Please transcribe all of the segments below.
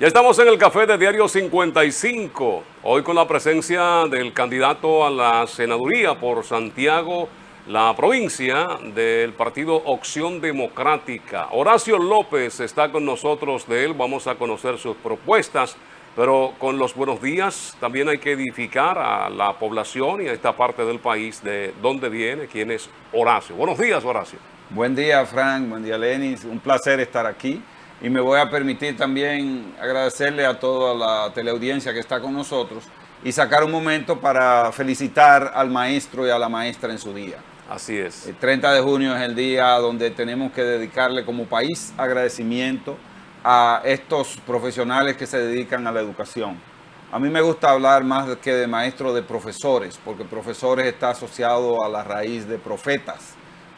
Ya estamos en el café de Diario 55, hoy con la presencia del candidato a la senaduría por Santiago, la provincia, del partido Opción Democrática. Horacio López está con nosotros, de él vamos a conocer sus propuestas, pero con los buenos días también hay que edificar a la población y a esta parte del país de dónde viene, quién es Horacio. Buenos días, Horacio. Buen día, Frank, buen día, Lenis, un placer estar aquí. Y me voy a permitir también agradecerle a toda la teleaudiencia que está con nosotros y sacar un momento para felicitar al maestro y a la maestra en su día. Así es. El 30 de junio es el día donde tenemos que dedicarle como país agradecimiento a estos profesionales que se dedican a la educación. A mí me gusta hablar más que de maestro, de profesores, porque profesores está asociado a la raíz de profetas,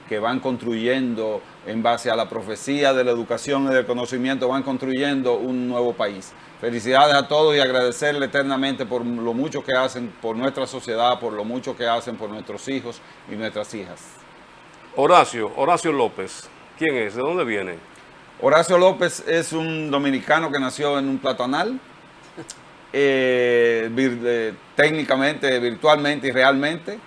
que van construyendo en base a la profecía de la educación y del conocimiento, van construyendo un nuevo país. Felicidades a todos y agradecerle eternamente por lo mucho que hacen por nuestra sociedad, por lo mucho que hacen por nuestros hijos y nuestras hijas. Horacio López, ¿quién es? ¿De dónde viene? Horacio López es un dominicano que nació en un platanal, técnicamente, virtualmente y realmente,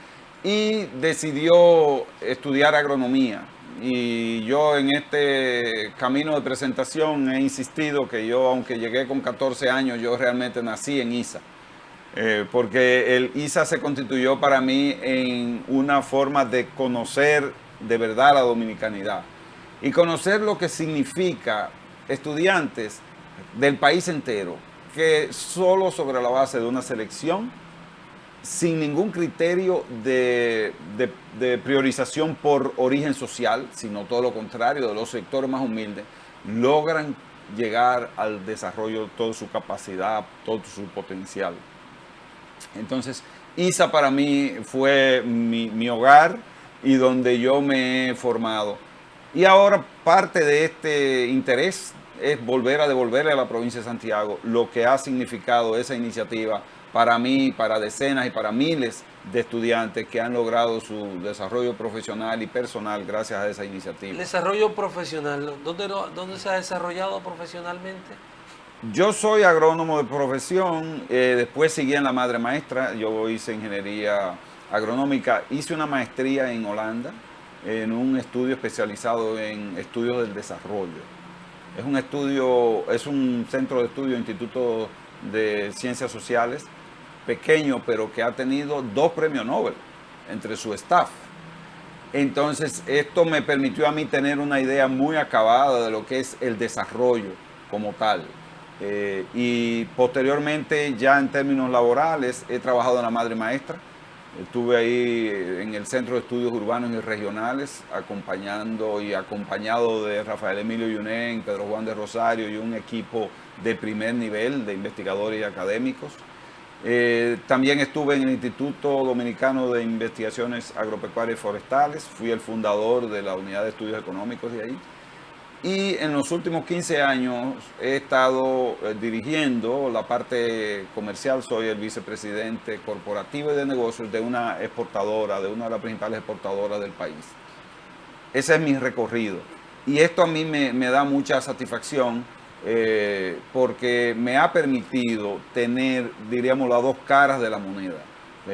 y decidió estudiar agronomía. Y yo en este camino de presentación he insistido que yo, aunque llegué con 14 años, yo realmente nací en ISA. Porque el ISA se constituyó para mí en una forma de conocer de verdad la dominicanidad. Y conocer lo que significa estudiantes del país entero, que solo sobre la base de una selección, sin ningún criterio de priorización por origen social, sino todo lo contrario, de los sectores más humildes, logran llegar al desarrollo de toda su capacidad, todo su potencial. Entonces, ISA para mí fue mi hogar y donde yo me he formado. Y ahora parte de este interés es volver a devolverle a la provincia de Santiago lo que ha significado esa iniciativa para mí, para decenas y para miles de estudiantes que han logrado su desarrollo profesional y personal gracias a esa iniciativa. El desarrollo profesional, ¿dónde se ha desarrollado profesionalmente? Yo soy agrónomo de profesión, después seguí en la madre maestra, yo hice ingeniería agronómica, hice una maestría en Holanda en un estudio especializado en estudios del desarrollo. Es un centro de estudio, instituto de ciencias sociales, pequeño, pero que ha tenido 2 premios Nobel entre su staff. Entonces, esto me permitió a mí tener una idea muy acabada de lo que es el desarrollo como tal. Y posteriormente, ya en términos laborales, he trabajado en la madre maestra. Estuve ahí en el Centro de Estudios Urbanos y Regionales, acompañado de Rafael Emilio Yunén, Pedro Juan de Rosario y un equipo de primer nivel de investigadores y académicos. También estuve en el Instituto Dominicano de Investigaciones Agropecuarias y Forestales, fui el fundador de la Unidad de Estudios Económicos de ahí. Y en los últimos 15 años he estado dirigiendo la parte comercial, soy el vicepresidente corporativo y de negocios de una exportadora, de una de las principales exportadoras del país. Ese es mi recorrido. Y esto a mí me da mucha satisfacción porque me ha permitido tener, diríamos, las 2 caras de la moneda.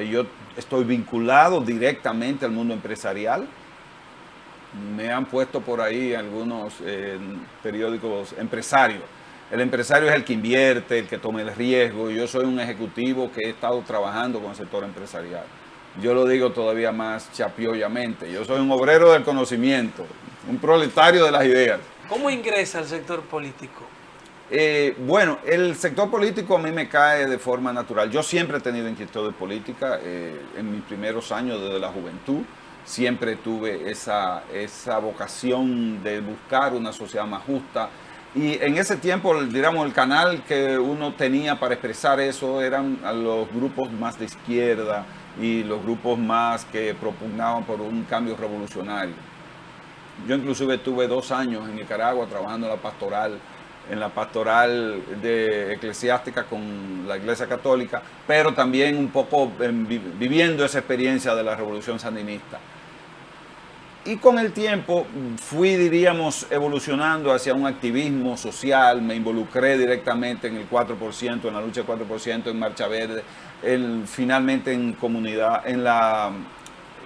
Yo estoy vinculado directamente al mundo empresarial. Me han puesto por ahí algunos periódicos empresarios. El empresario es el que invierte, el que toma el riesgo. Yo soy un ejecutivo que he estado trabajando con el sector empresarial. Yo lo digo todavía más chapiollamente. Yo soy un obrero del conocimiento, un proletario de las ideas. ¿Cómo ingresa al sector político? Bueno, el sector político a mí me cae de forma natural. Yo siempre he tenido inquietud de política en mis primeros años desde la juventud. Siempre tuve esa vocación de buscar una sociedad más justa. Y en ese tiempo, digamos, el canal que uno tenía para expresar eso eran a los grupos más de izquierda y los grupos más que propugnaban por un cambio revolucionario. Yo inclusive tuve 2 años en Nicaragua trabajando en la pastoral eclesiástica con la Iglesia Católica, pero también un poco viviendo esa experiencia de la Revolución Sandinista. Y con el tiempo fui, diríamos, evolucionando hacia un activismo social, me involucré directamente en el 4%, en la lucha del 4%, en Marcha Verde, finalmente en comunidad,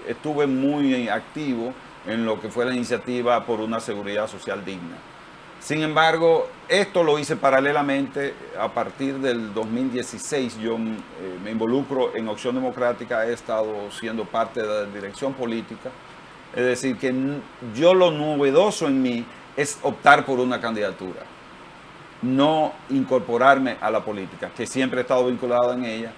estuve muy activo en lo que fue la iniciativa por una seguridad social digna. Sin embargo, esto lo hice paralelamente. A partir del 2016 yo me involucro en Opción Democrática, he estado siendo parte de la dirección política. Es decir, que yo lo novedoso en mí es optar por una candidatura, no incorporarme a la política, que siempre he estado vinculado en ella,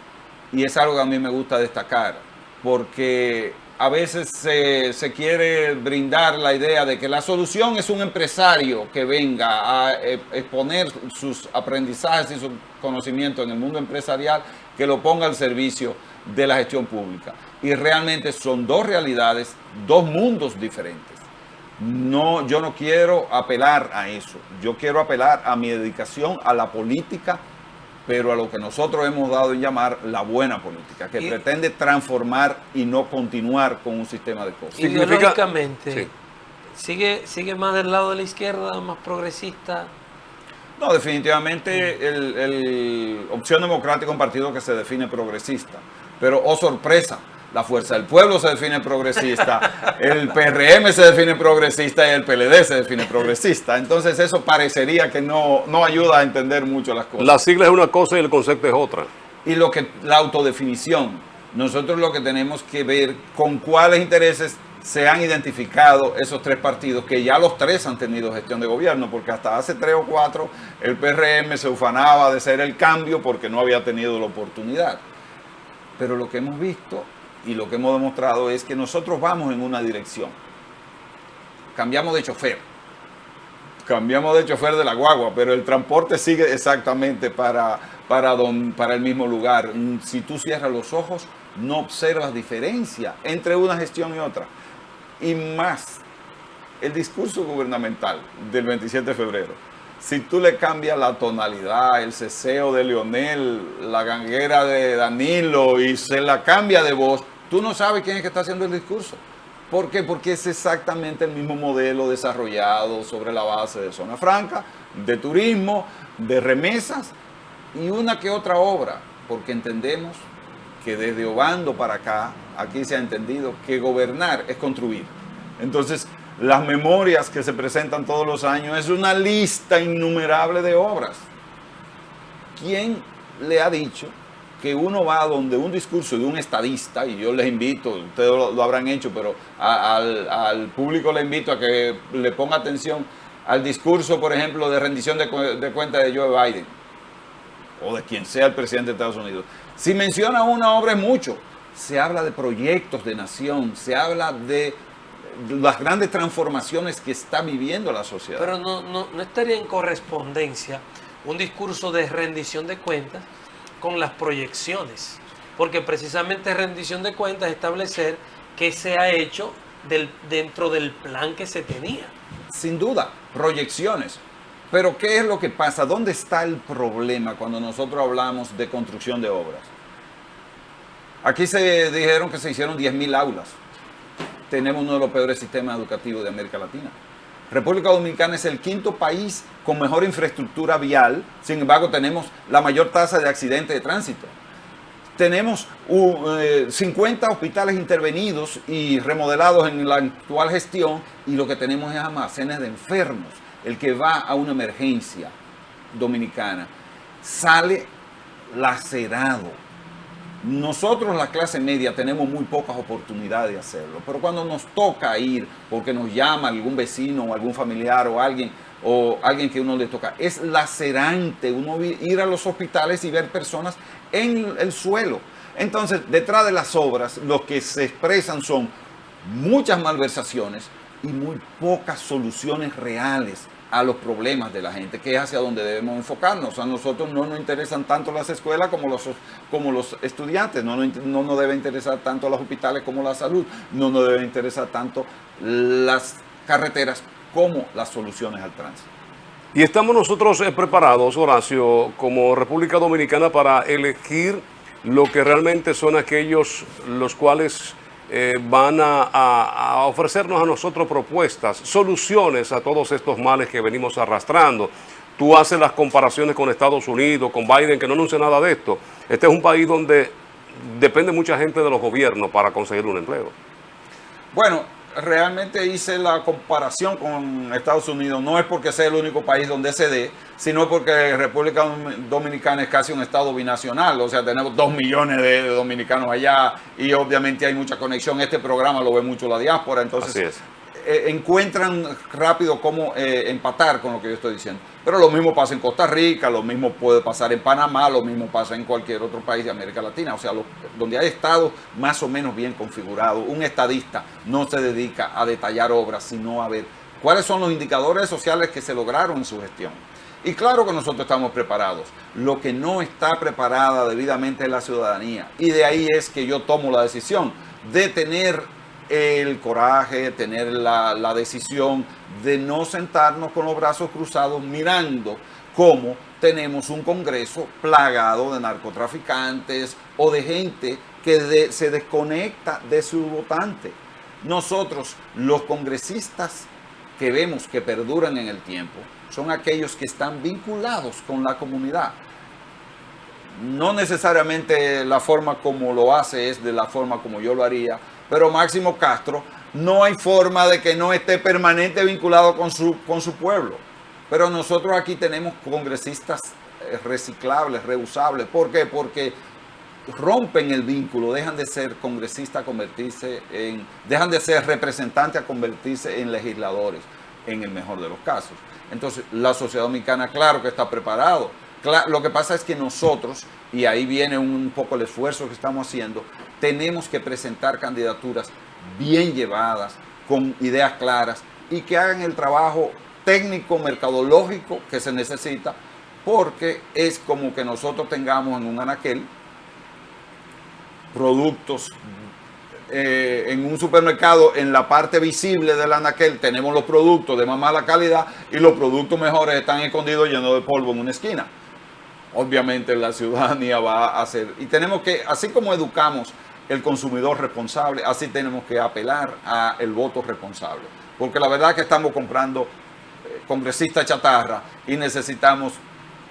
y es algo que a mí me gusta destacar, porque a veces se quiere brindar la idea de que la solución es un empresario que venga a exponer sus aprendizajes y su conocimiento en el mundo empresarial, que lo ponga al servicio de la gestión pública. Y realmente son dos realidades, dos mundos diferentes. No, yo no quiero apelar a eso. Yo quiero apelar a mi dedicación a la política, pero a lo que nosotros hemos dado en llamar la buena política, que pretende transformar y no continuar con un sistema de cosas. Ideológicamente, sí. ¿sigue más del lado de la izquierda, más progresista? No, definitivamente el Opción Democrática es un partido que se define progresista, pero oh sorpresa, la Fuerza del Pueblo se define progresista, el PRM se define progresista y el PLD se define progresista. Entonces eso parecería que no ayuda a entender mucho las cosas. La sigla es una cosa y el concepto es otra. Y la autodefinición, nosotros lo que tenemos que ver con cuáles intereses se han identificado esos tres partidos, que ya los tres han tenido gestión de gobierno, porque hasta hace 3 o 4 el PRM se ufanaba de ser el cambio porque no había tenido la oportunidad. Pero lo que hemos visto y lo que hemos demostrado es que nosotros vamos en una dirección. Cambiamos de chofer de la guagua, pero el transporte sigue exactamente para el mismo lugar. Si tú cierras los ojos, no observas diferencia entre una gestión y otra. Y más, el discurso gubernamental del 27 de febrero. Si tú le cambias la tonalidad, el ceseo de Leonel, la ganguera de Danilo y se la cambia de voz, tú no sabes quién es que está haciendo el discurso. ¿Por qué? Porque es exactamente el mismo modelo desarrollado sobre la base de zona franca, de turismo, de remesas y una que otra obra, porque entendemos que desde Obando para acá, aquí se ha entendido que gobernar es construir. Entonces, las memorias que se presentan todos los años es una lista innumerable de obras. ¿Quién le ha dicho que uno va donde un discurso de un estadista, y yo les invito, ustedes lo habrán hecho, pero al público le invito a que le ponga atención al discurso, por ejemplo, de rendición de cuentas de Joe Biden, o de quien sea el presidente de Estados Unidos? Si menciona una obra es mucho. Se habla de proyectos de nación, se habla de las grandes transformaciones que está viviendo la sociedad. Pero no estaría en correspondencia un discurso de rendición de cuentas con las proyecciones, porque precisamente rendición de cuentas es establecer qué se ha hecho dentro del plan que se tenía. Sin duda, proyecciones. Pero ¿qué es lo que pasa? ¿Dónde está el problema cuando nosotros hablamos de construcción de obras? Aquí se dijeron que se hicieron 10.000 aulas. Tenemos uno de los peores sistemas educativos de América Latina. República Dominicana es el 5º país con mejor infraestructura vial, sin embargo tenemos la mayor tasa de accidentes de tránsito. Tenemos 50 hospitales intervenidos y remodelados en la actual gestión, y lo que tenemos es almacenes de enfermos. El que va a una emergencia dominicana sale lacerado. Nosotros, la clase media, tenemos muy pocas oportunidades de hacerlo, pero cuando nos toca ir, porque nos llama algún vecino o algún familiar o alguien que uno le toca, es lacerante uno ir a los hospitales y ver personas en el suelo. Entonces, detrás de las obras, lo que se expresan son muchas malversaciones y muy pocas soluciones reales a los problemas de la gente, que es hacia donde debemos enfocarnos. A nosotros no nos interesan tanto las escuelas como los estudiantes, no nos debe interesar tanto los hospitales como la salud, no nos debe interesar tanto las carreteras como las soluciones al tránsito. Y estamos nosotros preparados, Horacio, como República Dominicana, para elegir lo que realmente son aquellos los cuales van a ofrecernos a nosotros propuestas, soluciones a todos estos males que venimos arrastrando. Tú haces las comparaciones con Estados Unidos, con Biden, que no anuncia nada de esto. Este es un país donde depende mucha gente de los gobiernos para conseguir un empleo. Bueno, realmente hice la comparación con Estados Unidos, no es porque sea el único país donde se dé, sino porque República Dominicana es casi un estado binacional, o sea, tenemos 2 millones de dominicanos allá y obviamente hay mucha conexión. Este programa lo ve mucho la diáspora, entonces Así es. encuentran rápido cómo empatar con lo que yo estoy diciendo. Pero lo mismo pasa en Costa Rica, lo mismo puede pasar en Panamá, lo mismo pasa en cualquier otro país de América Latina. O sea, donde hay estados más o menos bien configurados, un estadista no se dedica a detallar obras, sino a ver cuáles son los indicadores sociales que se lograron en su gestión. Y claro que nosotros estamos preparados. Lo que no está preparada debidamente es la ciudadanía. Y de ahí es que yo tomo la decisión de tener el coraje, tener la decisión de no sentarnos con los brazos cruzados mirando cómo tenemos un Congreso plagado de narcotraficantes o de gente que se desconecta de su votante. Nosotros, los congresistas que vemos que perduran en el tiempo, son aquellos que están vinculados con la comunidad. No necesariamente la forma como lo hace es de la forma como yo lo haría, pero Máximo Castro no hay forma de que no esté permanente vinculado con su pueblo. Pero nosotros aquí tenemos congresistas reciclables, reusables. ¿Por qué? Porque rompen el vínculo, dejan de ser congresistas a convertirse en, dejan de ser representantes a convertirse en legisladores, en el mejor de los casos. Entonces, la sociedad dominicana, claro que está preparado. Lo que pasa es que nosotros, y ahí viene un poco el esfuerzo que estamos haciendo, tenemos que presentar candidaturas bien llevadas, con ideas claras y que hagan el trabajo técnico, mercadológico que se necesita, porque es como que nosotros tengamos en un anaquel productos en un supermercado, en la parte visible del anaquel tenemos los productos de más mala calidad y los productos mejores están escondidos llenos de polvo en una esquina. Obviamente la ciudadanía va a hacer, y tenemos que, así como educamos el consumidor responsable, así tenemos que apelar al voto responsable, porque la verdad es que estamos comprando congresistas chatarra y necesitamos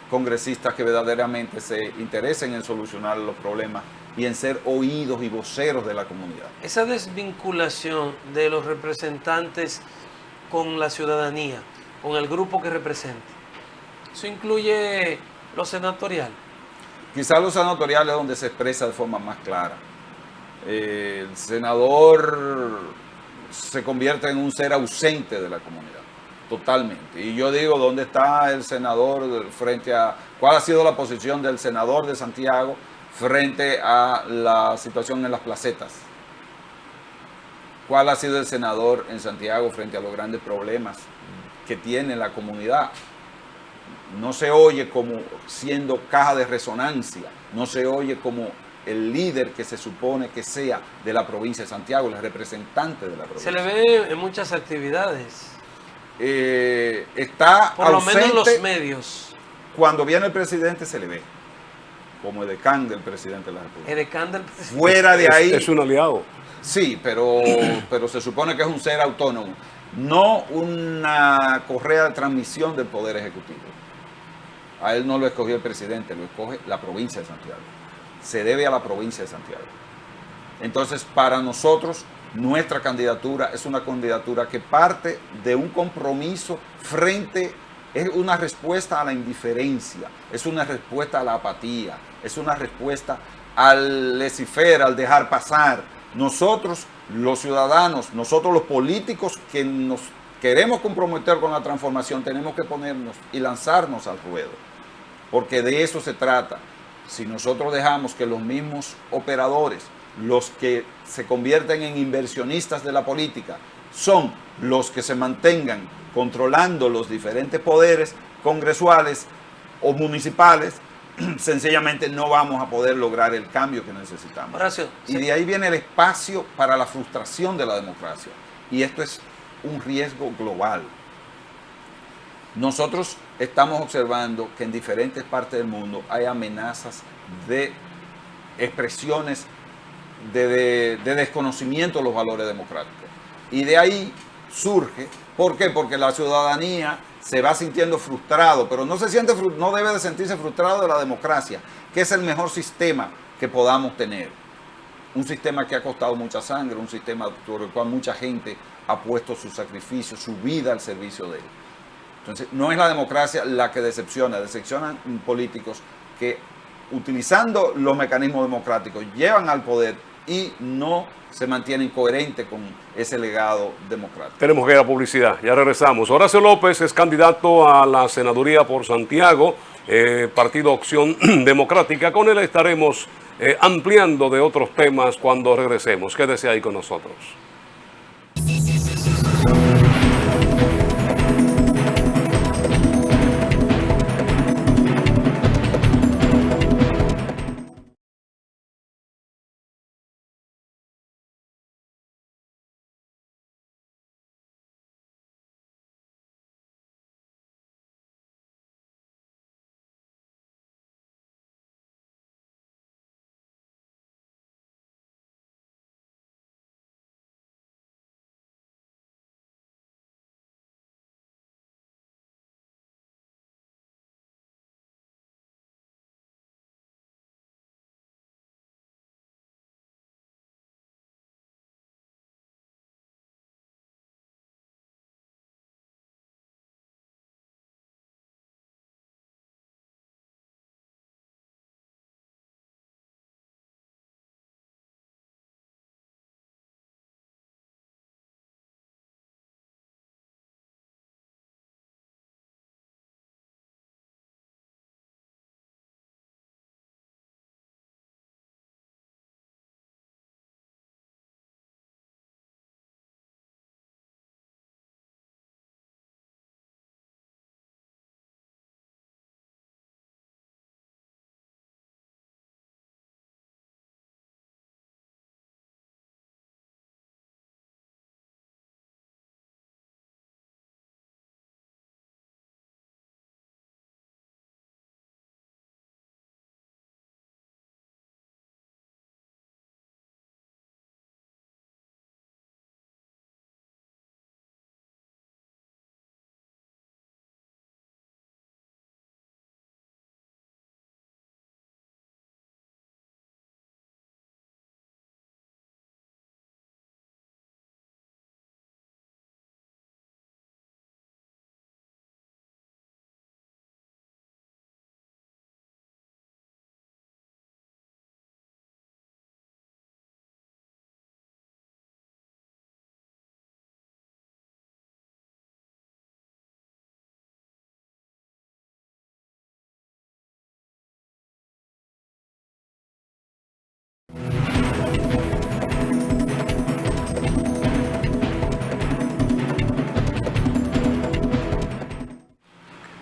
congresistas que verdaderamente se interesen en solucionar los problemas y en ser oídos y voceros de la comunidad. Esa desvinculación de los representantes con la ciudadanía, con el grupo que representa, ¿eso incluye lo senatorial? Quizás los senatoriales es donde se expresa de forma más clara. El senador se convierte en un ser ausente de la comunidad, totalmente. Y yo digo, ¿dónde está el senador frente a, cuál ha sido la posición del senador de Santiago frente a la situación en las placetas? ¿Cuál ha sido el senador en Santiago frente a los grandes problemas que tiene la comunidad? No se oye como siendo caja de resonancia, no se oye como el líder que se supone que sea de la provincia de Santiago, el representante de la provincia. Se le ve en muchas actividades. Está por lo ausente. menos en los medios. Cuando viene el presidente se le ve, como edecán del presidente de la República. Edecán del presidente. Fuera de ahí. Es un aliado. Sí, pero se supone que es un ser autónomo, no una correa de transmisión del Poder Ejecutivo. A él no lo escogió el presidente, lo escoge la provincia de Santiago. Se debe a la provincia de Santiago. Entonces, para nosotros, nuestra candidatura es una candidatura que parte de un compromiso es una respuesta a la indiferencia, es una respuesta a la apatía, es una respuesta al laissez-faire, al dejar pasar. Nosotros, los ciudadanos, nosotros los políticos que nos queremos comprometer con la transformación, tenemos que ponernos y lanzarnos al ruedo, porque de eso se trata. Si nosotros dejamos que los mismos operadores, los que se convierten en inversionistas de la política, son los que se mantengan controlando los diferentes poderes congresuales o municipales, sencillamente no vamos a poder lograr el cambio que necesitamos. Horacio, y de ahí viene el espacio para la frustración de la democracia. Y esto es un riesgo global. Nosotros estamos observando que en diferentes partes del mundo hay amenazas de expresiones de desconocimiento de los valores democráticos. Y de ahí surge, ¿por qué? Porque la ciudadanía se va sintiendo frustrado, pero no debe de sentirse frustrado de la democracia, que es el mejor sistema que podamos tener. Un sistema que ha costado mucha sangre, un sistema por el cual mucha gente ha puesto su sacrificio, su vida al servicio de él. Entonces, no es la democracia la que decepcionan políticos que, utilizando los mecanismos democráticos, llevan al poder y no se mantienen coherentes con ese legado democrático. Tenemos que ir a publicidad, ya regresamos. Horacio López es candidato a la senaduría por Santiago, Partido Acción Democrática. Con él estaremos ampliando de otros temas cuando regresemos. Quédese ahí con nosotros.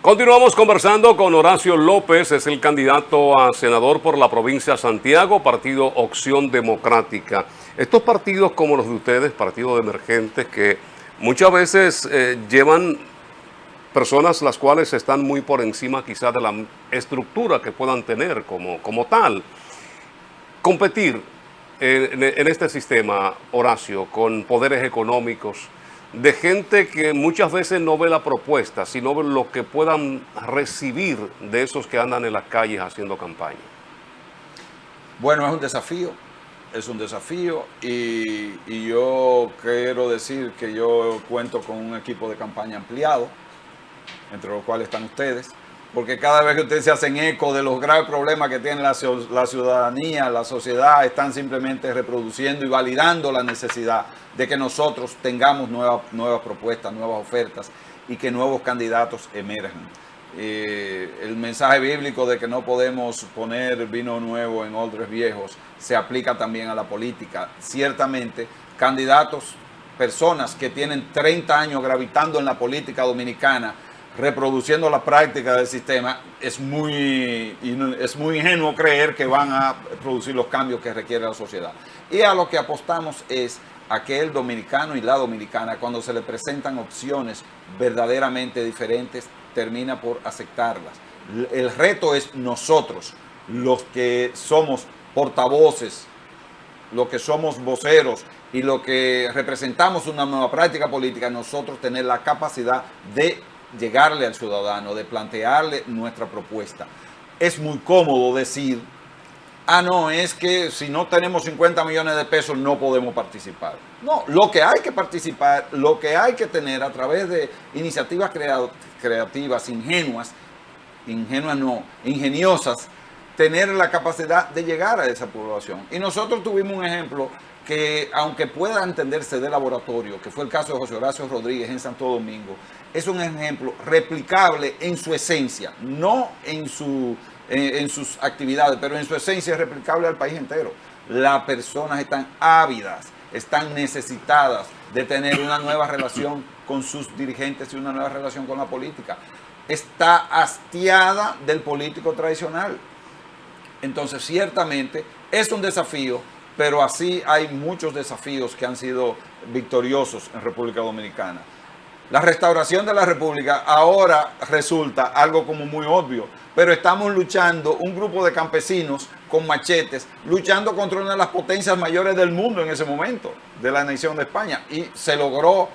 Continuamos conversando con Horacio López, es el candidato a senador por la provincia de Santiago, Partido Acción Democrática. Estos partidos como los de ustedes, partidos emergentes, que muchas veces llevan personas las cuales están muy por encima quizás de la estructura que puedan tener como tal. Competir en este sistema, Horacio, con poderes económicos, de gente que muchas veces no ve la propuesta, sino ve lo que puedan recibir de esos que andan en las calles haciendo campaña. Bueno, es un desafío y yo quiero decir que yo cuento con un equipo de campaña ampliado, entre los cuales están ustedes, porque cada vez que ustedes se hacen eco de los graves problemas que tiene la ciudadanía, la sociedad, están simplemente reproduciendo y validando la necesidad de que nosotros tengamos nuevas propuestas, nuevas ofertas y que nuevos candidatos emerjan. El mensaje bíblico de que no podemos poner vino nuevo en odres viejos se aplica también a la política. Ciertamente, candidatos, personas que tienen 30 años gravitando en la política dominicana, reproduciendo la práctica del sistema, es muy ingenuo creer que van a producir los cambios que requiere la sociedad. Y a lo que apostamos es a que el dominicano y la dominicana, cuando se le presentan opciones verdaderamente diferentes, termina por aceptarlas. El reto es nosotros, los que somos portavoces lo que somos voceros y lo que representamos una nueva práctica política, nosotros tener la capacidad de llegarle al ciudadano, de plantearle nuestra propuesta. Es muy cómodo decir, no, es que si no tenemos 50 millones de pesos no podemos participar. No, lo que hay que participar, lo que hay que tener a través de iniciativas creativas, ingeniosas, tener la capacidad de llegar a esa población. Y nosotros tuvimos un ejemplo que, aunque pueda entenderse de laboratorio, que fue el caso de José Horacio Rodríguez en Santo Domingo, es un ejemplo replicable en su esencia, no en sus actividades, pero en su esencia es replicable al país entero. Las personas están ávidas, están necesitadas de tener una nueva relación con sus dirigentes y una nueva relación con la política. Está hastiada del político tradicional. Entonces, ciertamente es un desafío, pero así hay muchos desafíos que han sido victoriosos en República Dominicana. La restauración de la República ahora resulta algo como muy obvio, pero estamos luchando, un grupo de campesinos con machetes, luchando contra una de las potencias mayores del mundo en ese momento, de la nación de España, y se logró,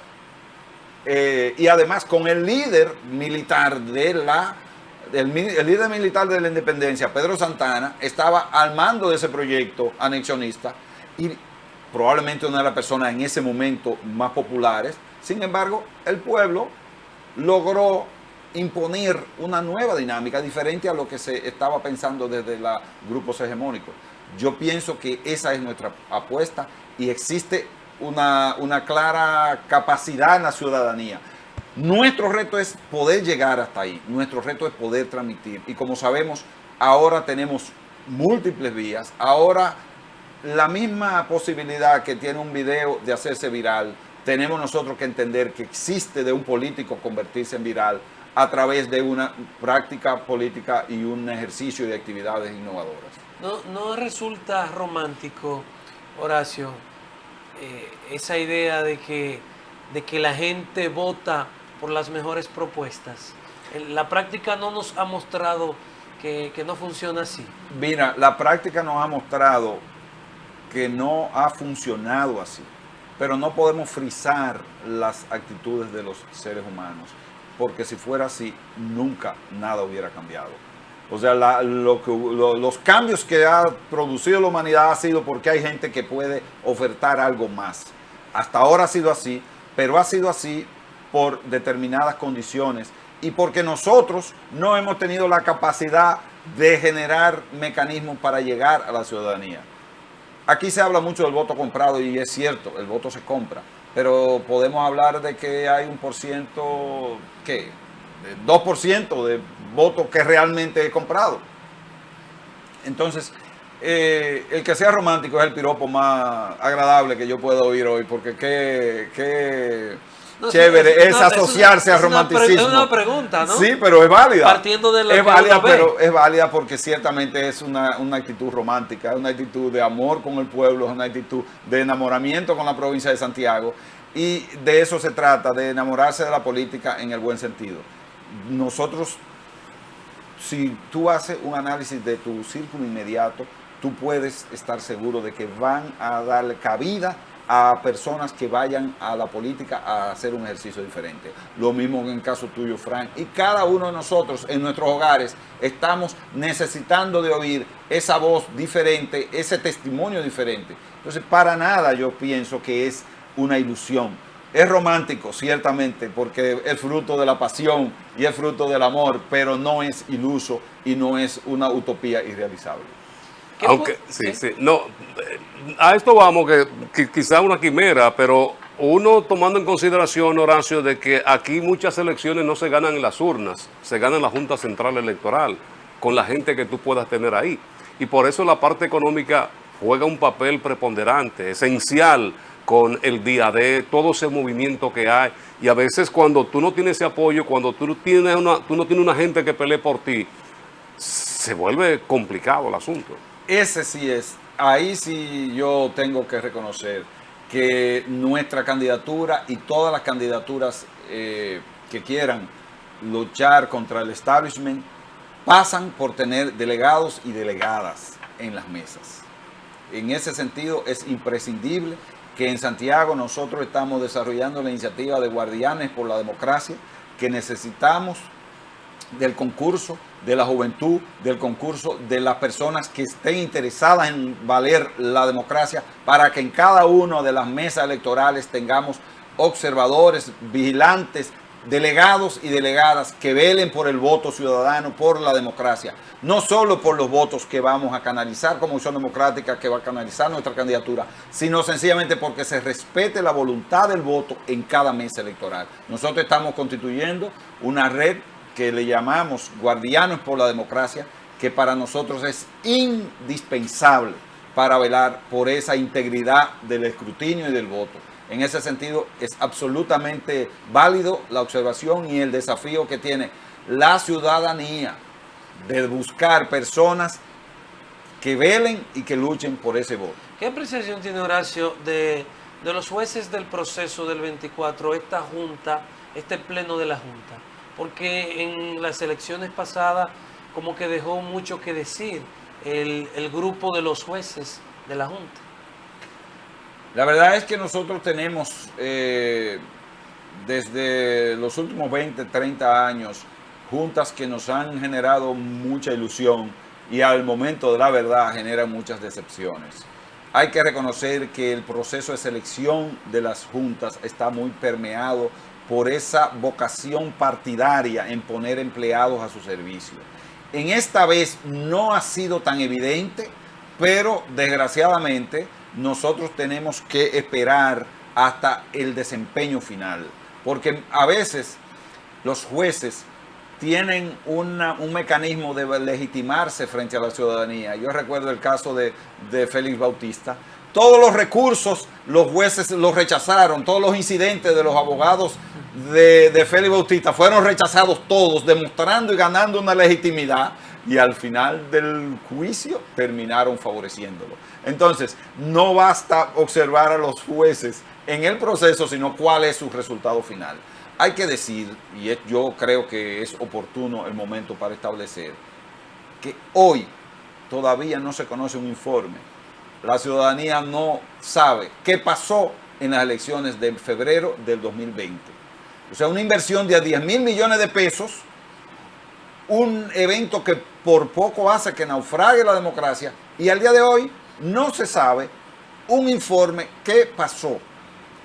y además con el líder militar el líder militar de la independencia, Pedro Santana, estaba al mando de ese proyecto anexionista y probablemente una de las personas en ese momento más populares. Sin embargo, el pueblo logró imponer una nueva dinámica diferente a lo que se estaba pensando desde los grupos hegemónicos. Yo pienso que esa es nuestra apuesta y existe una clara capacidad en la ciudadanía. Nuestro reto es poder llegar hasta ahí, nuestro reto es poder transmitir. Y como sabemos, ahora tenemos múltiples vías, ahora la misma posibilidad que tiene un video de hacerse viral, tenemos nosotros que entender que existe de un político convertirse en viral a través de una práctica política y un ejercicio de actividades innovadoras. ¿No resulta romántico, Horacio, esa idea de que la gente vota por las mejores propuestas? La práctica no nos ha mostrado que no funciona así. Mira, la práctica nos ha mostrado que no ha funcionado así, pero no podemos frizar las actitudes de los seres humanos, porque si fuera así, nunca nada hubiera cambiado. O sea, los cambios que ha producido la humanidad ha sido porque hay gente que puede ofertar algo más. Hasta ahora ha sido así, pero ha sido así por determinadas condiciones y porque nosotros no hemos tenido la capacidad de generar mecanismos para llegar a la ciudadanía. Aquí se habla mucho del voto comprado y es cierto, el voto se compra, pero podemos hablar de que hay un porciento, ¿qué? 2% de voto que realmente he comprado. Entonces, el que sea romántico es el piropo más agradable que yo puedo oír hoy, porque qué chévere es asociarse al romanticismo. Es una pregunta, ¿no? Sí, pero es válida. Partiendo de lo es que válida, uno ve. pero es válida porque ciertamente es una actitud romántica, es una actitud de amor con el pueblo, es una actitud de enamoramiento con la provincia de Santiago, y de eso se trata, de enamorarse de la política en el buen sentido. Nosotros, si tú haces un análisis de tu círculo inmediato, tú puedes estar seguro de que van a darle cabida a personas que vayan a la política a hacer un ejercicio diferente. Lo mismo en el caso tuyo, Frank. Y cada uno de nosotros en nuestros hogares estamos necesitando de oír esa voz diferente, ese testimonio diferente. Entonces, para nada yo pienso que es una ilusión. Es romántico, ciertamente, porque es fruto de la pasión y es fruto del amor, pero no es iluso y no es una utopía irrealizable. Aunque, sí, no, a esto vamos, que quizá una quimera, pero uno tomando en consideración, Horacio, de que aquí muchas elecciones no se ganan en las urnas, se ganan en la Junta Central Electoral, con la gente que tú puedas tener ahí. Y por eso la parte económica juega un papel preponderante, esencial, con el día a día, todo ese movimiento que hay. Y a veces cuando tú no tienes ese apoyo, cuando tú no tienes una gente que pelee por ti, se vuelve complicado el asunto. Ese sí es, ahí sí yo tengo que reconocer que nuestra candidatura y todas las candidaturas que quieran luchar contra el establishment pasan por tener delegados y delegadas en las mesas. En ese sentido es imprescindible que en Santiago nosotros estamos desarrollando la iniciativa de Guardianes por la Democracia, que necesitamos del concurso de la juventud, del concurso de las personas que estén interesadas en valer la democracia, para que en cada una de las mesas electorales tengamos observadores, vigilantes, delegados y delegadas que velen por el voto ciudadano, por la democracia, no solo por los votos que vamos a canalizar como Acción Democrática, que va a canalizar nuestra candidatura, sino sencillamente porque se respete la voluntad del voto en cada mesa electoral. Nosotros estamos constituyendo una red que le llamamos Guardianes por la Democracia, que para nosotros es indispensable para velar por esa integridad del escrutinio y del voto. En ese sentido, es absolutamente válido la observación y el desafío que tiene la ciudadanía de buscar personas que velen y que luchen por ese voto. ¿Qué apreciación tiene Horacio de los jueces del proceso del 24, esta junta, este pleno de la junta? Porque en las elecciones pasadas como que dejó mucho que decir el grupo de los jueces de la junta. La verdad es que nosotros tenemos desde los últimos 20, 30 años juntas que nos han generado mucha ilusión y al momento de la verdad generan muchas decepciones. Hay que reconocer que el proceso de selección de las juntas está muy permeado por esa vocación partidaria en poner empleados a su servicio. En esta vez no ha sido tan evidente, pero desgraciadamente nosotros tenemos que esperar hasta el desempeño final, porque a veces los jueces tienen un mecanismo de legitimarse frente a la ciudadanía. Yo recuerdo el caso de Félix Bautista. Todos los recursos los jueces los rechazaron, todos los incidentes de los abogados de Félix Bautista fueron rechazados todos, demostrando y ganando una legitimidad, y al final del juicio terminaron favoreciéndolo. Entonces, no basta observar a los jueces en el proceso, sino cuál es su resultado final. Hay que decir, y yo creo que es oportuno el momento para establecer, que hoy todavía no se conoce un informe. La ciudadanía no sabe qué pasó en las elecciones de febrero del 2020. O sea, una inversión de 10.000 millones de pesos, un evento que por poco hace que naufrague la democracia, y al día de hoy no se sabe un informe qué pasó.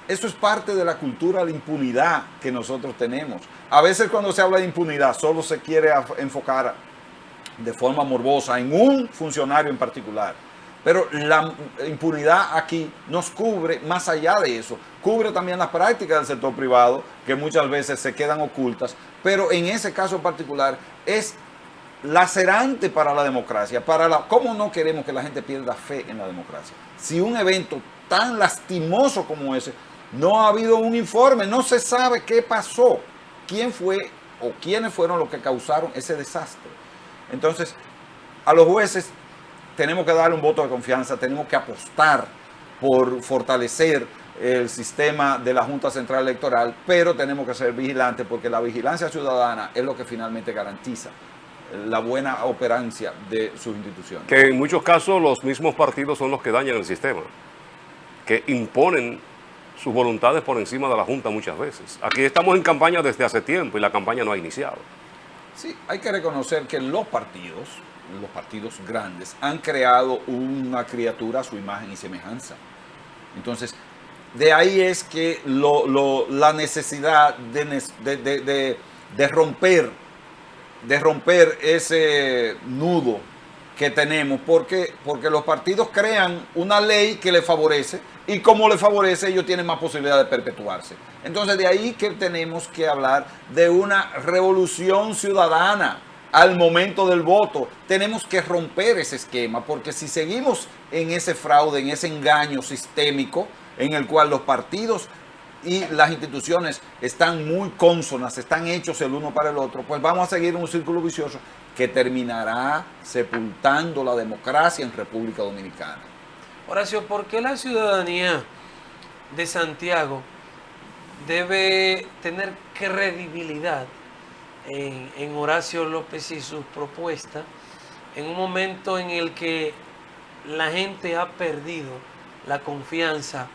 Eso es parte de la cultura de impunidad que nosotros tenemos. A veces cuando se habla de impunidad solo se quiere enfocar de forma morbosa en un funcionario en particular. Pero la impunidad aquí nos cubre más allá de eso. Cubre también las prácticas del sector privado, que muchas veces se quedan ocultas. Pero en ese caso particular es lacerante para la democracia. ¿Cómo no queremos que la gente pierda fe en la democracia? Si un evento tan lastimoso como ese, no ha habido un informe, no se sabe qué pasó, quién fue o quiénes fueron los que causaron ese desastre. Entonces, a los jueces tenemos que darle un voto de confianza, tenemos que apostar por fortalecer el sistema de la Junta Central Electoral, pero tenemos que ser vigilantes porque la vigilancia ciudadana es lo que finalmente garantiza la buena operancia de sus instituciones. Que en muchos casos los mismos partidos son los que dañan el sistema, que imponen sus voluntades por encima de la Junta muchas veces. Aquí estamos en campaña desde hace tiempo y la campaña no ha iniciado. Sí, hay que reconocer que los partidos grandes, han creado una criatura a su imagen y semejanza. Entonces, de ahí es que la necesidad de romper ese nudo que tenemos, porque los partidos crean una ley que les favorece, y como les favorece, ellos tienen más posibilidad de perpetuarse. Entonces, de ahí que tenemos que hablar de una revolución ciudadana al momento del voto. Tenemos que romper ese esquema, porque si seguimos en ese fraude, en ese engaño sistémico, en el cual los partidos y las instituciones están muy cónsonas, están hechos el uno para el otro, pues vamos a seguir un círculo vicioso que terminará sepultando la democracia en República Dominicana. Horacio, ¿por qué la ciudadanía de Santiago debe tener credibilidad en Horacio López y sus propuestas en un momento en el que la gente ha perdido la confianza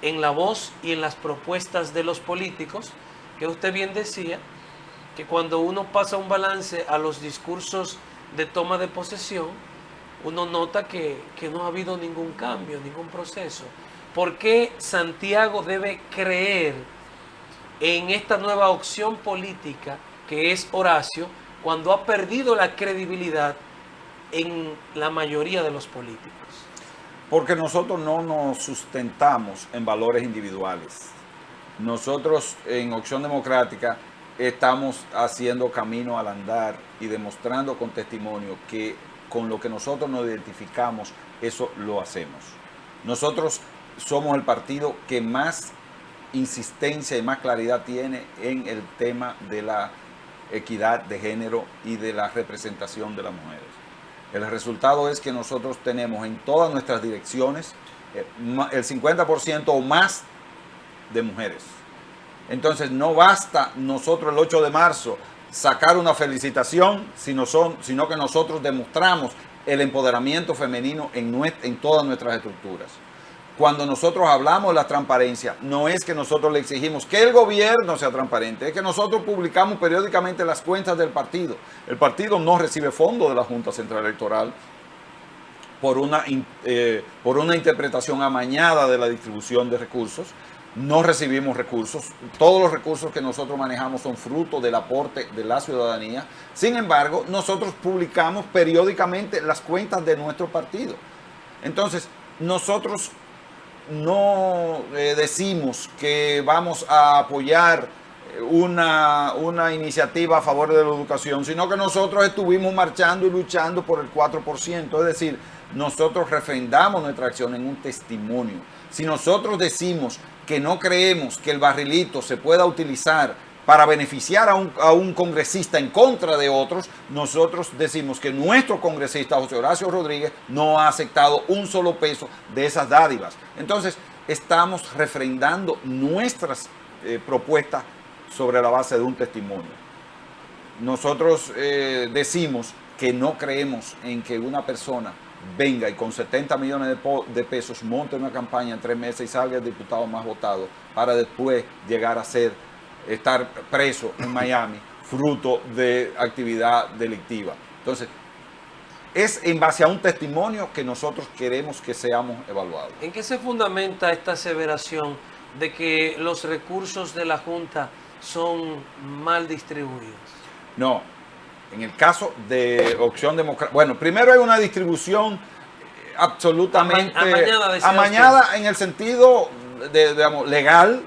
en la voz y en las propuestas de los políticos, que usted bien decía, que cuando uno pasa un balance a los discursos de toma de posesión, uno nota que no ha habido ningún cambio, ningún proceso. ¿Por qué Santiago debe creer en esta nueva opción política que es Horacio, cuando ha perdido la credibilidad en la mayoría de los políticos? Porque nosotros no nos sustentamos en valores individuales. Nosotros en Opción Democrática estamos haciendo camino al andar y demostrando con testimonio que con lo que nosotros nos identificamos, eso lo hacemos. Nosotros somos el partido que más insistencia y más claridad tiene en el tema de la equidad de género y de la representación de las mujeres. El resultado es que nosotros tenemos en todas nuestras direcciones el 50% o más de mujeres. Entonces no basta nosotros el 8 de marzo sacar una felicitación, sino que nosotros demostramos el empoderamiento femenino en todas nuestras estructuras. Cuando nosotros hablamos de la transparencia, no es que nosotros le exigimos que el gobierno sea transparente, es que nosotros publicamos periódicamente las cuentas del partido. El partido no recibe fondos de la Junta Central Electoral por una interpretación amañada de la distribución de recursos. No recibimos recursos. Todos los recursos que nosotros manejamos son fruto del aporte de la ciudadanía. Sin embargo, nosotros publicamos periódicamente las cuentas de nuestro partido. Entonces, nosotros no decimos que vamos a apoyar una iniciativa a favor de la educación, sino que nosotros estuvimos marchando y luchando por el 4%. Es decir, nosotros refrendamos nuestra acción en un testimonio. Si nosotros decimos que no creemos que el barrilito se pueda utilizar para beneficiar a un congresista en contra de otros, nosotros decimos que nuestro congresista José Horacio Rodríguez no ha aceptado un solo peso de esas dádivas. Entonces, estamos refrendando nuestras propuestas sobre la base de un testimonio. Nosotros decimos que no creemos en que una persona venga y con 70 millones de pesos monte una campaña en 3 meses y salga el diputado más votado para después llegar a estar preso en Miami, fruto de actividad delictiva. Entonces, es en base a un testimonio que nosotros queremos que seamos evaluados. ¿En qué se fundamenta esta aseveración de que los recursos de la Junta son mal distribuidos? No, en el caso de Opción Democrática, bueno, primero hay una distribución absolutamente amañada en el sentido digamos, legal,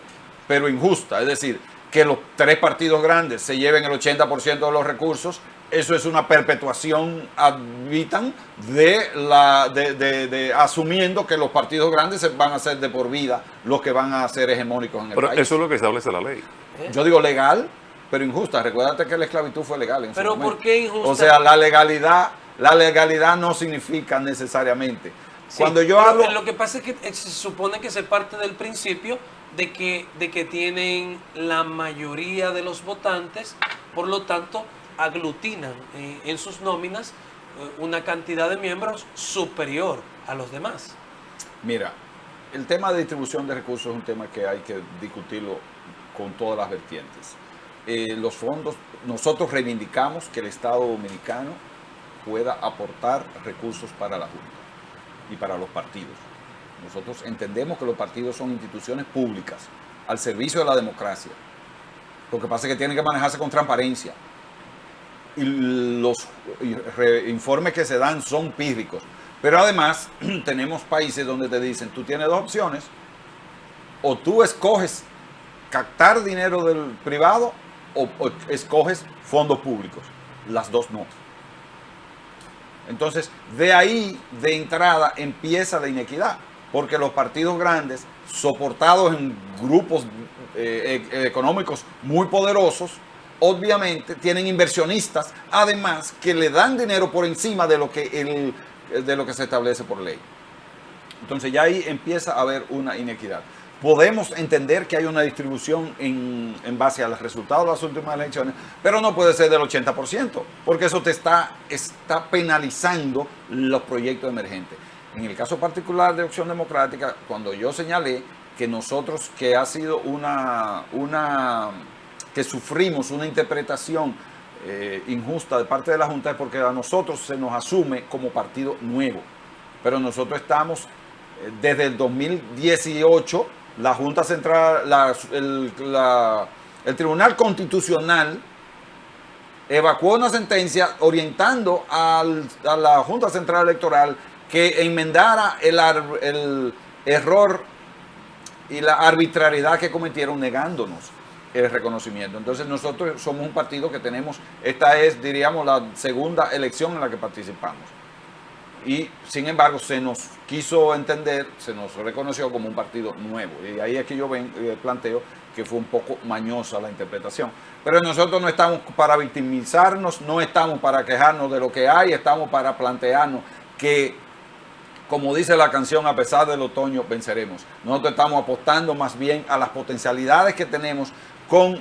pero injusta. Es decir, que los 3 partidos grandes se lleven el 80% de los recursos, eso es una perpetuación ad vitam asumiendo que los partidos grandes van a ser de por vida los que van a ser hegemónicos en el país. Pero eso es lo que establece la ley. Yo digo legal, pero injusta. Recuérdate que la esclavitud fue legal en su momento. ¿Por qué injusta? O sea, la legalidad no significa necesariamente. Sí, cuando yo hablo... Lo que pasa es que se supone que se parte del principio de que tienen la mayoría de los votantes, por lo tanto aglutinan en sus nóminas una cantidad de miembros superior a los demás. Mira, el tema de distribución de recursos es un tema que hay que discutirlo con todas las vertientes. Los fondos, nosotros reivindicamos que el Estado Dominicano pueda aportar recursos para la Junta y para los partidos. Nosotros entendemos que los partidos son instituciones públicas al servicio de la democracia. Lo que pasa es que tienen que manejarse con transparencia. Y los informes que se dan son pírricos. Pero además tenemos países donde te dicen, tú tienes 2 opciones, o tú escoges captar dinero del privado o escoges fondos públicos. Las dos no. Entonces, de ahí, de entrada, empieza la inequidad, porque los partidos grandes, soportados en grupos económicos muy poderosos, obviamente tienen inversionistas, además, que le dan dinero por encima de lo que se establece por ley. Entonces, ya ahí empieza a haber una inequidad. podemos entender que hay una distribución en base a los resultados de las últimas elecciones, pero no puede ser del 80%, porque eso te está penalizando los proyectos emergentes. En el caso particular de Opción Democrática, cuando yo señalé que nosotros, que ha sido que sufrimos una interpretación injusta de parte de la Junta, es porque a nosotros se nos asume como partido nuevo, pero nosotros estamos desde el 2018, la Junta Central, el Tribunal Constitucional evacuó una sentencia orientando a la Junta Central Electoral que enmendara el error y la arbitrariedad que cometieron negándonos el reconocimiento. Entonces nosotros somos un partido que tenemos, esta es, diríamos, la segunda elección en la que participamos. Y sin embargo se nos quiso entender, se nos reconoció como un partido nuevo. Y ahí es que yo planteo que fue un poco mañosa la interpretación. Pero nosotros no estamos para victimizarnos, no estamos para quejarnos de lo que hay, estamos para plantearnos que, como dice la canción, a pesar del otoño venceremos. Nosotros estamos apostando más bien a las potencialidades que tenemos con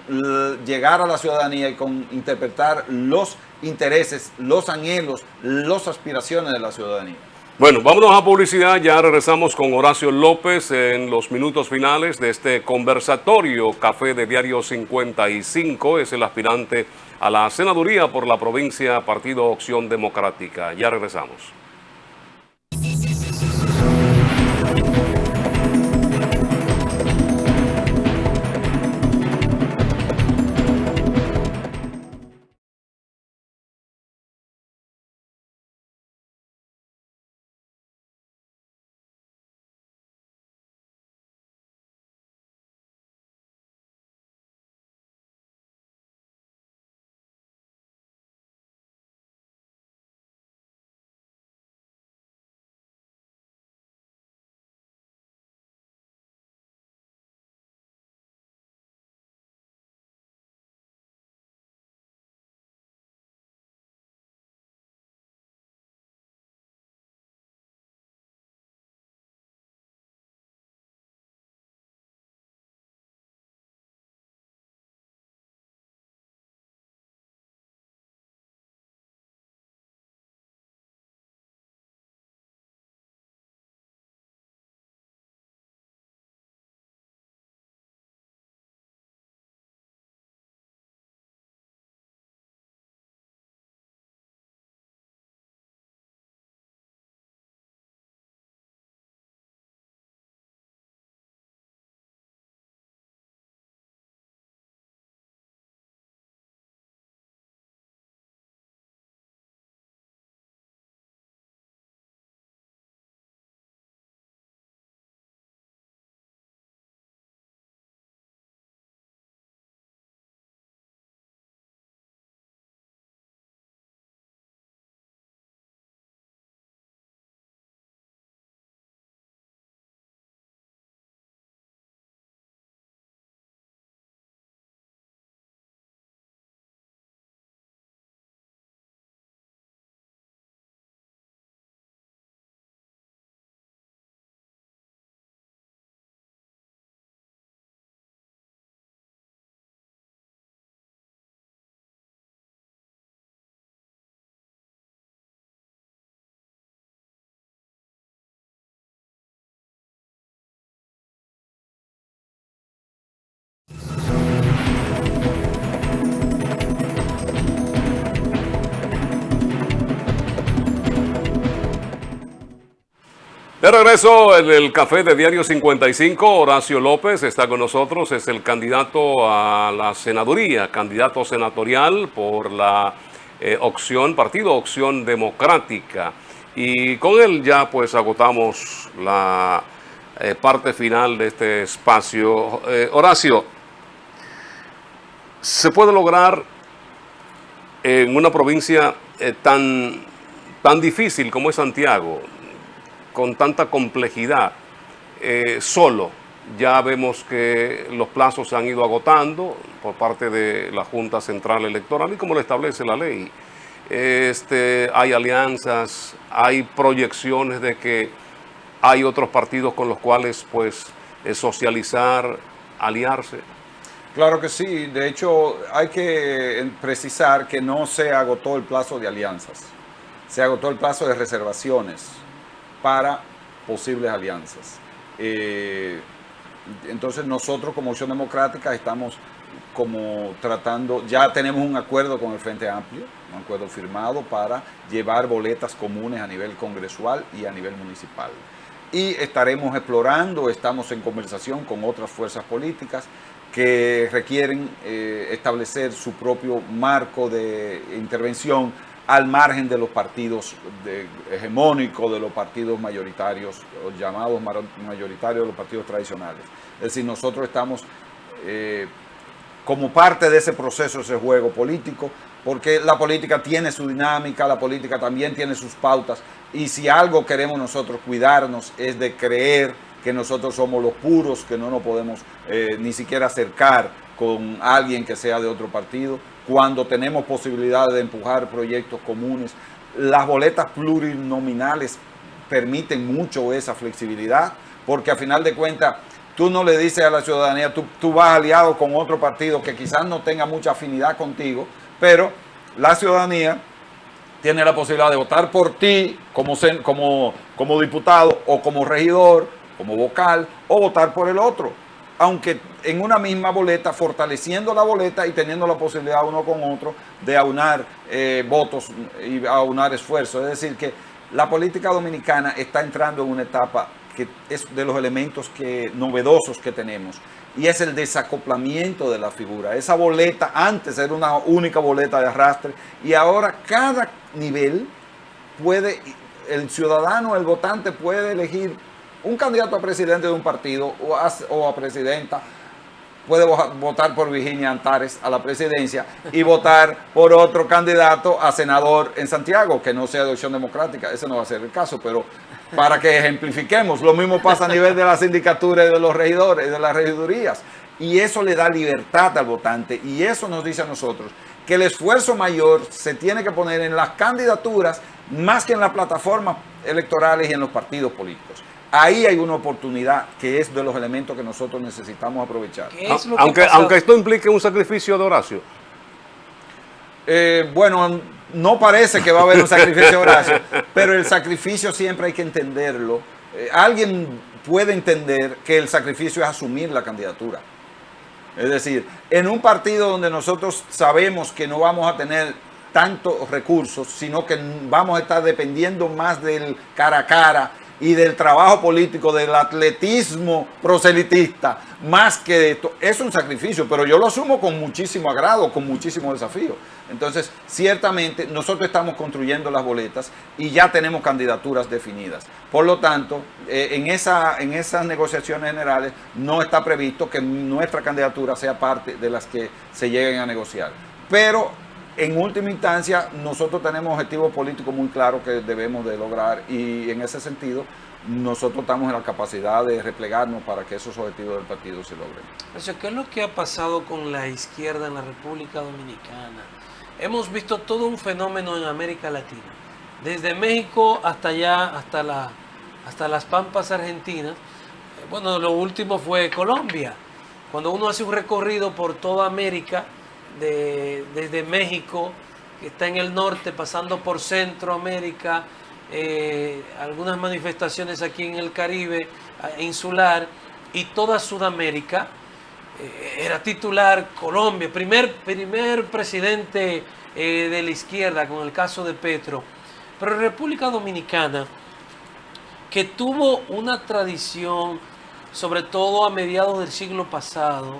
llegar a la ciudadanía y con interpretar los intereses, los anhelos, las aspiraciones de la ciudadanía. Bueno, vámonos a publicidad, ya regresamos con Horacio López en los minutos finales de este conversatorio Café de Diario 55, es el aspirante a la senaduría por la provincia Partido Opción Democrática. Ya regresamos. De regreso en el Café de Diario 55, Horacio López está con nosotros, es el candidato a la senaduría, candidato senatorial por la Partido Opción Democrática. Y con él ya pues agotamos la parte final de este espacio. Horacio, ¿se puede lograr en una provincia tan difícil como es Santiago, con tanta complejidad, solo? Ya vemos que los plazos se han ido agotando por parte de la Junta Central Electoral y como lo establece la ley. Hay alianzas, hay proyecciones de que hay otros partidos con los cuales pues socializar, aliarse? Claro que sí. De hecho, hay que precisar que no se agotó el plazo de alianzas. Se agotó el plazo de reservaciones para posibles alianzas. Entonces nosotros como Opción Democrática estamos como tratando, ya tenemos un acuerdo con el Frente Amplio, un acuerdo firmado para llevar boletas comunes a nivel congresual y a nivel municipal. Y estaremos explorando, estamos en conversación con otras fuerzas políticas que requieren establecer su propio marco de intervención al margen de los partidos hegemónicos, de los partidos mayoritarios, o llamados mayoritarios de los partidos tradicionales. Es decir, nosotros estamos como parte de ese proceso, ese juego político, porque la política tiene su dinámica, la política también tiene sus pautas, y si algo queremos nosotros cuidarnos es de creer que nosotros somos los puros, que no nos podemos ni siquiera acercar con alguien que sea de otro partido, cuando tenemos posibilidades de empujar proyectos comunes. Las boletas plurinominales permiten mucho esa flexibilidad, porque a final de cuentas tú no le dices a la ciudadanía, tú vas aliado con otro partido que quizás no tenga mucha afinidad contigo, pero la ciudadanía tiene la posibilidad de votar por ti como diputado o como regidor, como vocal, o votar por el otro, aunque en una misma boleta, fortaleciendo la boleta y teniendo la posibilidad uno con otro de aunar votos y aunar esfuerzos. Es decir, que la política dominicana está entrando en una etapa que es de los elementos novedosos que tenemos, y es el desacoplamiento de la figura. Esa boleta antes era una única boleta de arrastre, y ahora cada nivel puede, el ciudadano, el votante puede elegir un candidato a presidente de un partido o a presidenta, puede votar por Virginia Antares a la presidencia y votar por otro candidato a senador en Santiago, que no sea de Opción Democrática. Ese no va a ser el caso, pero para que ejemplifiquemos, lo mismo pasa a nivel de la sindicatura y de los regidores, de las regidurías. Y eso le da libertad al votante, y eso nos dice a nosotros que el esfuerzo mayor se tiene que poner en las candidaturas más que en las plataformas electorales y en los partidos políticos. Ahí hay una oportunidad que es de los elementos que nosotros necesitamos aprovechar. Aunque esto implique un sacrificio de Horacio. Bueno, no parece que va a haber un sacrificio de Horacio, pero el sacrificio siempre hay que entenderlo. Alguien puede entender que el sacrificio es asumir la candidatura. Es decir, en un partido donde nosotros sabemos que no vamos a tener tantos recursos, sino que vamos a estar dependiendo más del cara a cara y del trabajo político, del atletismo proselitista, más que de esto, es un sacrificio, pero yo lo asumo con muchísimo agrado, con muchísimo desafío. Entonces, ciertamente, nosotros estamos construyendo las boletas y ya tenemos candidaturas definidas. Por lo tanto, en esas negociaciones generales no está previsto que nuestra candidatura sea parte de las que se lleguen a negociar. Pero en última instancia, nosotros tenemos objetivos políticos muy claros que debemos de lograr, y en ese sentido nosotros estamos en la capacidad de replegarnos para que esos objetivos del partido se logren. ¿Qué es lo que ha pasado con la izquierda en la República Dominicana? Hemos visto todo un fenómeno en América Latina, desde México hasta allá, hasta las Pampas argentinas. Bueno, lo último fue Colombia. Cuando uno hace un recorrido por toda América, desde México, que está en el norte, pasando por Centroamérica, algunas manifestaciones aquí en el Caribe insular, y toda Sudamérica, era titular Colombia, primer presidente de la izquierda, con el caso de Petro. Pero República Dominicana, que tuvo una tradición, sobre todo a mediados del siglo pasado,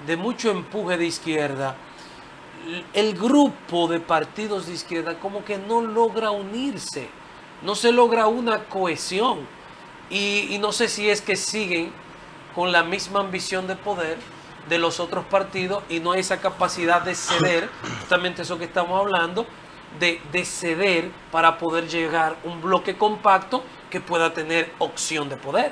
de mucho empuje de izquierda, el grupo de partidos de izquierda como que no logra unirse, no se logra una cohesión, y no sé si es que siguen con la misma ambición de poder de los otros partidos y no hay esa capacidad de ceder, justamente eso que estamos hablando, de ceder para poder llegar a un bloque compacto que pueda tener opción de poder.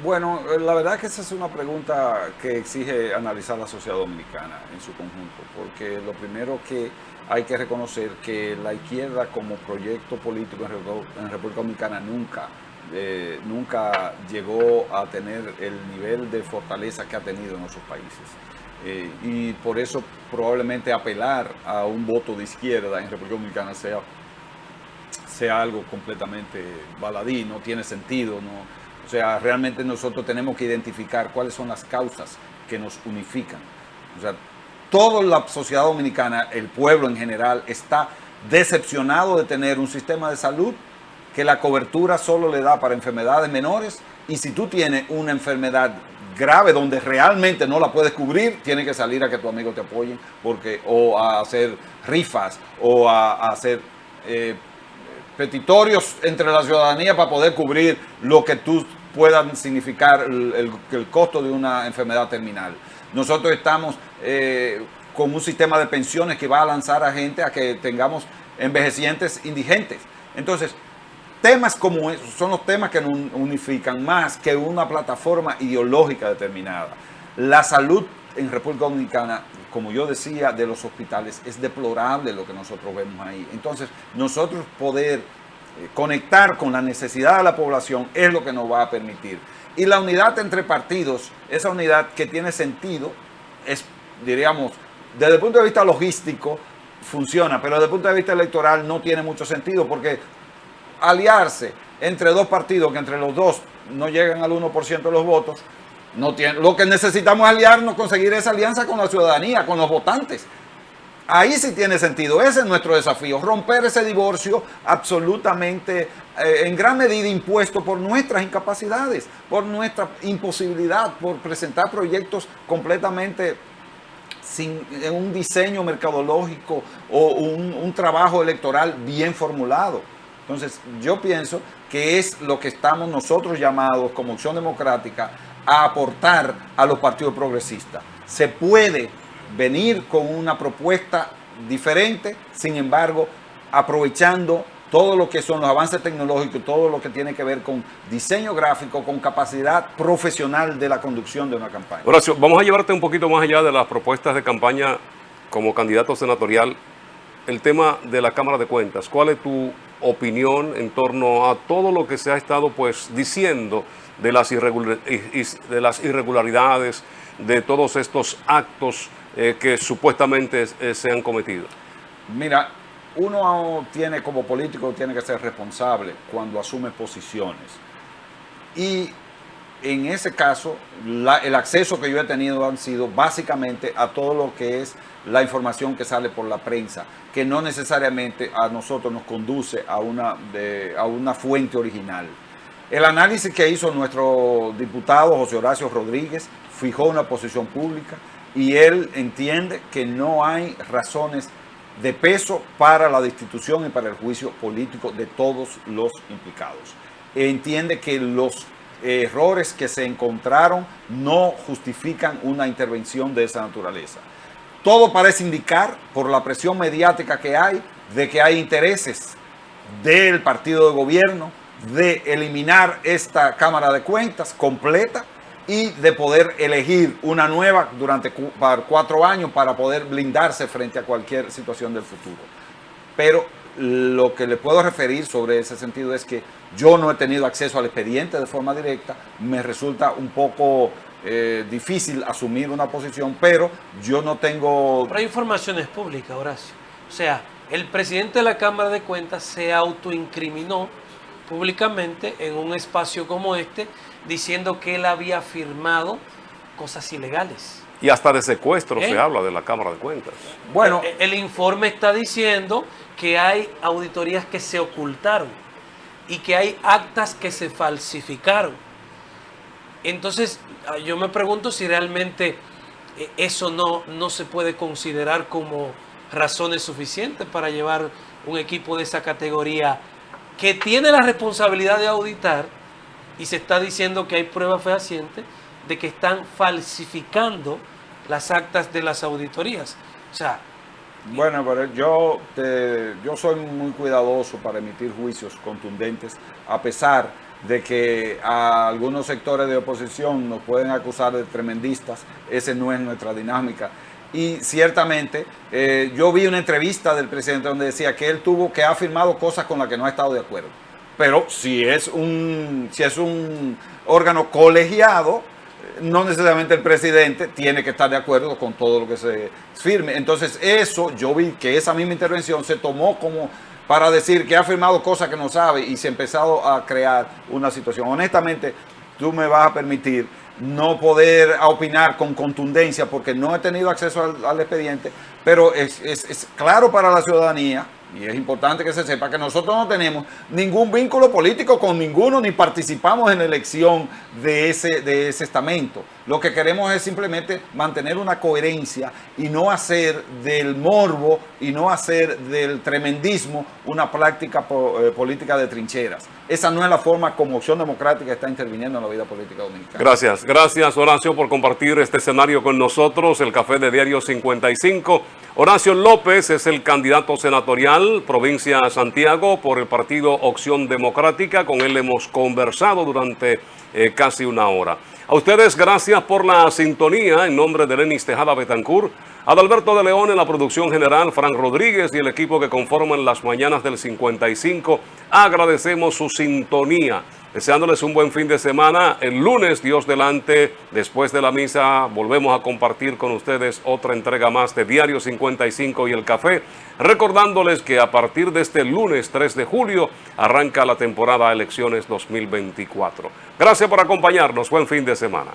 Bueno, la verdad es que esa es una pregunta que exige analizar la sociedad dominicana en su conjunto, porque lo primero que hay que reconocer que la izquierda como proyecto político en República Dominicana nunca nunca llegó a tener el nivel de fortaleza que ha tenido en otros países. Y por eso probablemente apelar a un voto de izquierda en República Dominicana sea algo completamente baladí, no tiene sentido, ¿no? O sea, realmente nosotros tenemos que identificar cuáles son las causas que nos unifican. O sea, toda la sociedad dominicana, el pueblo en general, está decepcionado de tener un sistema de salud que la cobertura solo le da para enfermedades menores, y si tú tienes una enfermedad grave donde realmente no la puedes cubrir, tienes que salir a que tu amigo te apoye, o a hacer rifas, o a hacer petitorios entre la ciudadanía para poder cubrir lo que tú puedan significar el costo de una enfermedad terminal. Nosotros estamos con un sistema de pensiones que va a lanzar a gente a que tengamos envejecientes indigentes. Entonces, temas como esos son los temas que nos unifican más que una plataforma ideológica determinada. La salud en República Dominicana, como yo decía, de los hospitales, es deplorable lo que nosotros vemos ahí. Entonces, nosotros poder conectar con la necesidad de la población es lo que nos va a permitir. Y la unidad entre partidos, esa unidad que tiene sentido, es, diríamos, desde el punto de vista logístico, funciona, pero desde el punto de vista electoral no tiene mucho sentido, porque aliarse entre dos partidos que entre los dos no llegan al 1% de los votos, no tiene, lo que necesitamos es aliarnos, conseguir esa alianza con la ciudadanía, con los votantes. Ahí sí tiene sentido, ese es nuestro desafío, romper ese divorcio absolutamente, en gran medida impuesto por nuestras incapacidades, por nuestra imposibilidad, por presentar proyectos completamente sin un diseño mercadológico o un trabajo electoral bien formulado. Entonces, yo pienso que es lo que estamos nosotros llamados como Opción Democrática a aportar a los partidos progresistas. Se puede venir con una propuesta diferente, sin embargo, aprovechando todo lo que son los avances tecnológicos, todo lo que tiene que ver con diseño gráfico, con capacidad profesional de la conducción de una campaña. Horacio, vamos a llevarte un poquito más allá de las propuestas de campaña como candidato senatorial. El tema de la Cámara de Cuentas, ¿cuál es tu opinión en torno a todo lo que se ha estado pues diciendo de las irregularidades, de todos estos actos que supuestamente se han cometido? Mira, uno tiene como político tiene que ser responsable cuando asume posiciones. Y en ese caso, el acceso que yo he tenido han sido básicamente a todo lo que es la información que sale por la prensa, que no necesariamente a nosotros nos conduce a una fuente original. El análisis que hizo nuestro diputado José Horacio Rodríguez fijó una posición pública y él entiende que no hay razones de peso para la destitución y para el juicio político de todos los implicados. Entiende que los errores que se encontraron no justifican una intervención de esa naturaleza. Todo parece indicar, por la presión mediática que hay, de que hay intereses del partido de gobierno de eliminar esta Cámara de Cuentas completa y de poder elegir una nueva durante 4 años para poder blindarse frente a cualquier situación del futuro. Pero lo que le puedo referir sobre ese sentido es que yo no he tenido acceso al expediente de forma directa, me resulta un poco difícil asumir una posición, pero yo no tengo... Pero hay informaciones públicas, Horacio. O sea, el presidente de la Cámara de Cuentas se autoincriminó públicamente en un espacio como este, diciendo que él había firmado cosas ilegales. Y hasta de secuestro se habla de la Cámara de Cuentas. Bueno, el informe está diciendo que hay auditorías que se ocultaron y que hay actas que se falsificaron. Entonces, yo me pregunto si realmente eso no se puede considerar como razones suficientes para llevar un equipo de esa categoría que tiene la responsabilidad de auditar, y se está diciendo que hay pruebas fehacientes de que están falsificando las actas de las auditorías. O sea, bueno, pero yo soy muy cuidadoso para emitir juicios contundentes, a pesar de que a algunos sectores de oposición nos pueden acusar de tremendistas. Esa no es nuestra dinámica. Y ciertamente yo vi una entrevista del presidente donde decía que él ha firmado cosas con las que no ha estado de acuerdo. pero si es un órgano colegiado, no necesariamente el presidente tiene que estar de acuerdo con todo lo que se firme. Entonces eso, yo vi que esa misma intervención se tomó como para decir que ha firmado cosas que no sabe y se ha empezado a crear una situación. Honestamente, tú me vas a permitir no poder opinar con contundencia porque no he tenido acceso al expediente, pero es claro para la ciudadanía, y es importante que se sepa que nosotros no tenemos ningún vínculo político con ninguno, ni participamos en la elección de ese estamento. Lo que queremos es simplemente mantener una coherencia y no hacer del morbo y no hacer del tremendismo una práctica política de trincheras. Esa no es la forma como Opción Democrática está interviniendo en la vida política dominicana. Gracias Horacio por compartir este escenario con nosotros, el Café de Diario 55. Horacio López es el candidato senatorial, provincia de Santiago, por el partido Opción Democrática. Con él hemos conversado durante casi una hora. A ustedes, gracias por la sintonía. En nombre de Lenis Tejada Betancourt, Adalberto de León en la producción general, Fran Rodríguez y el equipo que conforman las mañanas del 55, agradecemos su sintonía. Deseándoles un buen fin de semana. El lunes, Dios delante, después de la misa, volvemos a compartir con ustedes otra entrega más de Diario 55 y el Café. Recordándoles que a partir de este lunes 3 de julio arranca la temporada de elecciones 2024. Gracias por acompañarnos. Buen fin de semana.